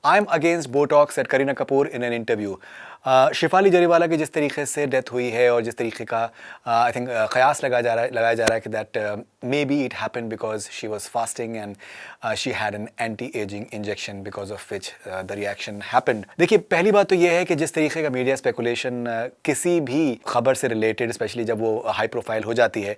I am against botox at Kareena Kapoor in an interview. Shefali Jariwala की जिस तरीके से डेथ हुई है और जिस तरीके का आई थिंक क़यास लगाया जा रहा है कि that may be it happened because she was fasting and she had an anti ageing injection because of which the reaction happened. देखिए, पहली बात तो ये है कि जिस तरीके का मीडिया स्पेकुलेशन किसी भी खबर से रिलेटेड, स्पेशली जब वो हाई प्रोफाइल हो जाती है,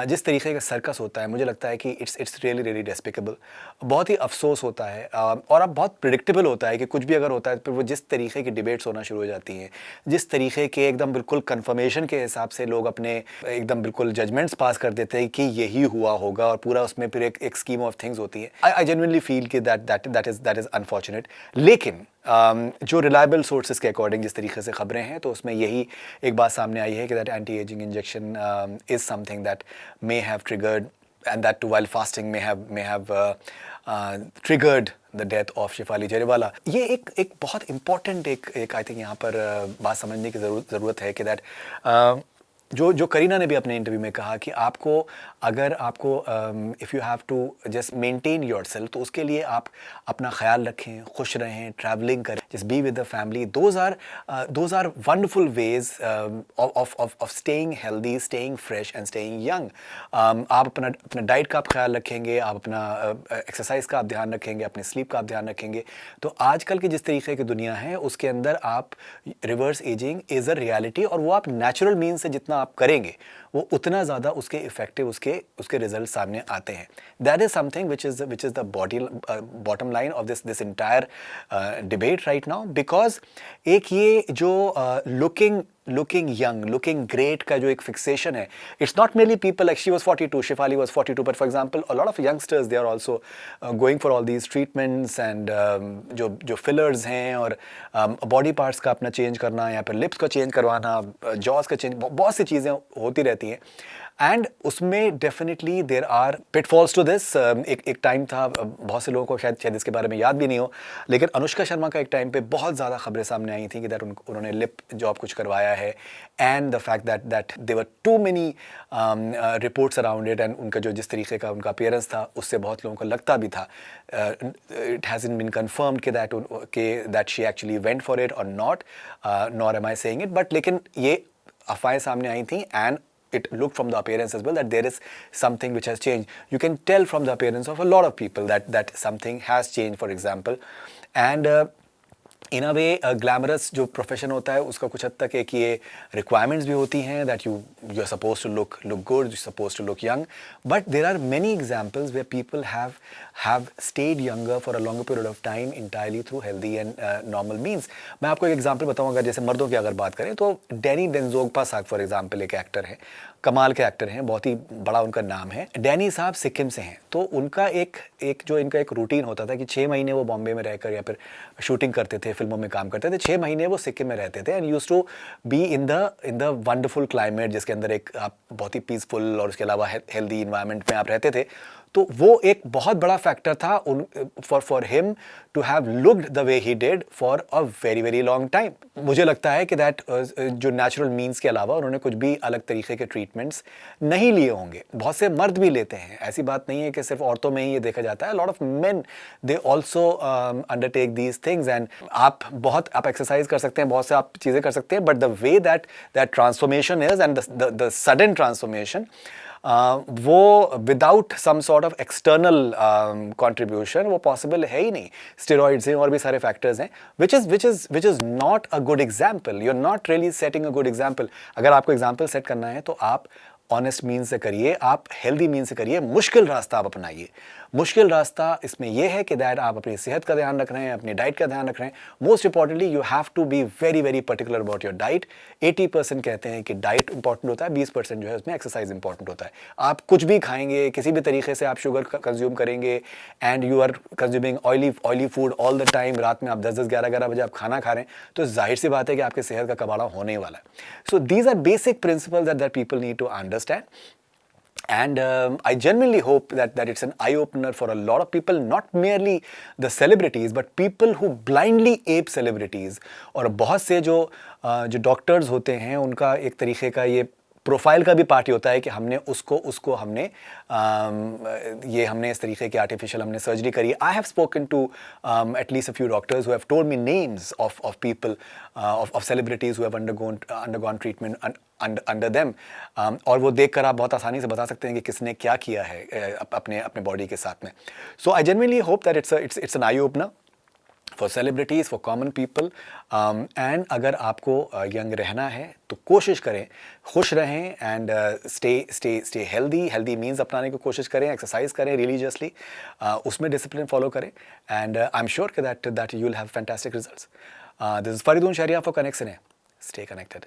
जिस तरीके का सर्कस होता है, मुझे लगता है कि इट्स रियली रियली डेस्पिकेबल। बहुत ही अफसोस होता है और अब बहुत प्रिडिक्टेबल होता है कि कुछ भी अगर होता है तो वो जिस तरीके की डिबेट्स होना शुरू हो जाती हैं, जिस तरीके के एकदम बिल्कुल कंफर्मेशन के हिसाब से लोग अपने एकदम बिल्कुल जजमेंट्स पास कर देते हैं कि यही हुआ होगा और पूरा उसमें फिर एक स्कीम ऑफ थिंग्स होती है। आई जेन्युइनली फील कि दैट इज़ अनफॉर्चुनेट। लेकिन जो रिलायबल सोर्सेज के अकॉर्डिंग जिस तरीके से खबरें हैं, तो उसमें यही एक बात सामने आई है कि that anti ageing injection is something that may have triggered, and that too while fasting may have triggered the death of Shefali Jariwala. ये एक बहुत इम्पॉर्टेंट एक आई थिंक यहाँ पर बात समझने की ज़रूरत है कि दैट जो करीना ने भी अपने इंटरव्यू में कहा कि अगर आपको if you have to just maintain yourself, तो उसके लिए आप अपना ख्याल रखें, खुश रहें, ट्रैवलिंग करें, just be with the family. Those are wonderful ways of staying healthy, staying fresh and staying young. आप अपना डाइट का आप ख्याल रखेंगे, आप अपना एक्सरसाइज का आप ध्यान रखेंगे, अपने स्लीप का आप ध्यान रखेंगे, तो आजकल की जिस तरीके की दुनिया है उसके अंदर आप reverse ageing is a reality, और वो आप नेचुरल मीन से जितना आप करेंगे वो उतना ज़्यादा उसके इफेक्टिव उसके रिजल्ट सामने आते हैं। That is something which is the bottom line of this entire debate right now. Because एक ये जो लुकिंग यंग, लुकिंग ग्रेट का जो एक फिक्सेशन है, it's not mainly people like she was 42, Shefali was 42, but for example a lot of youngsters they are also going for all these treatments and जो fillers हैं और बॉडी पार्ट्स का अपना change करना या फिर लिप्स का चेंज करवाना, जॉज का चेंज, बहुत सी चीज़ें होती रहती हैं। एंड उसमें definitely there are pitfalls to this. एक टाइम था, बहुत से लोगों को शायद इसके बारे में याद भी नहीं हो, लेकिन अनुष्का शर्मा का एक टाइम पे बहुत ज़्यादा खबरें सामने आई थी कि दैट उन्होंने लिप जॉब कुछ करवाया है, and the fact that there are too many reports around it, and उनका जो जिस तरीके का उनका अपीयरेंस था उससे बहुत लोगों को लगता भी था। इट हैज़न्ट बीन कन्फर्म्ड कि that she actually went for it और not, nor am I saying it, but लेकिन ये अफवाहें सामने आई थी, and it looked from the appearance as well that there is something which has changed. You can tell from the appearance of a lot of people that something has changed, for example. And in a way glamorous जो profession होता है उसका कुछ हद तक एक ये requirements भी होती हैं that you are suppose to look good, you suppose to look young, but there are many examples where people have stayed younger for a longer period of time entirely through healthy and normal means. मैं आपको एक example बताऊँ, अगर जैसे मर्दों की अगर बात करें तो डैनी डेंजोगपा साहब फॉर एग्जाम्पल एक एक्टर है, कमाल के एक्टर हैं, बहुत ही बड़ा उनका नाम है। डैनी साहब सिक्किम से हैं, तो उनका एक जो इनका एक रूटीन होता था कि 6 महीने वो बॉम्बे में रहकर या फिर शूटिंग करते थे, फिल्मों में काम करते थे, 6 महीने वो सिक्किम में रहते थे, and used to be in the wonderful climate, जिसके अंदर एक आप बहुत ही पीसफुल और उसके अलावा हेल्दी इन्वायरमेंट में आप रहते थे। तो वो एक बहुत बड़ा फैक्टर था for him to have looked the way he did for a very very long time. मुझे लगता है कि दैट जो नेचुरल मीन्स के अलावा उन्होंने कुछ भी अलग तरीके के ट्रीटमेंट्स नहीं लिए होंगे। बहुत से मर्द भी लेते हैं, ऐसी बात नहीं है कि सिर्फ औरतों में ही ये देखा जाता है। Lot of main they also undertake these things, and आप एक्सरसाइज कर सकते हैं, बहुत से आप चीज़ें कर सकते हैं, but the way that transformation is and the sudden transformation, वो without some sort of external contribution वो पॉसिबल है ही नहीं। स्टेरॉइड्स हैं और भी सारे फैक्टर्स हैं which is not a good example. You are not really setting a good example. अगर आपको एग्जाम्पल सेट करना है तो आप ऑनेस्ट मीन से करिए, आप हेल्दी मीन से करिए, मुश्किल रास्ता आप अपनाइए। मुश्किल रास्ता इसमें यह है कि दैट आप अपनी सेहत का ध्यान रख रहे हैं, अपनी डाइट का ध्यान रख रहे हैं। Most importantly you have to be very very particular about your diet. 80% कहते हैं कि डाइट इंपॉर्टेंट होता है, 20% जो है उसमें एक्सरसाइज इंपॉर्टेंट होता है। आप कुछ भी खाएंगे, किसी भी तरीके से आप शुगर कंज्यूम करेंगे and you are consuming oily food all the time, रात में आप 10-10 11-11 बजे आप खाना खा रहे हैं, तो जाहिर सी बात है कि आपकी सेहत का कबाड़ा होने वाला है। So these are basic principles that people need to understand. And I genuinely hope that it's an eye-opener for a lot of people, not merely the celebrities, but people who blindly ape celebrities. और बहुत से जो doctors होते हैं उनका एक तरीके का ये प्रोफाइल का भी पार्ट होता है कि हमने उसको हमने हमने इस तरीके की आर्टिफिशियल हमने सर्जरी करी. I have spoken to at least a few doctors who have told me names of people, of celebrities who have undergone treatment under them. और वो देखकर आप बहुत आसानी से बता सकते हैं कि किसने क्या किया है अपने बॉडी के साथ में. सो आई genuinely hope that it's an eye opener for celebrities, for common people. And अगर आपको यंग रहना है तो कोशिश करें, खुश रहें, and stay healthy means अपनाने की कोशिश करें, एक्सरसाइज करें religiously, उसमें डिसिप्लिन फॉलो करें, and I'm sure that you'll have fantastic results. This is Faridun Sharia for Connect Cine. Stay connected.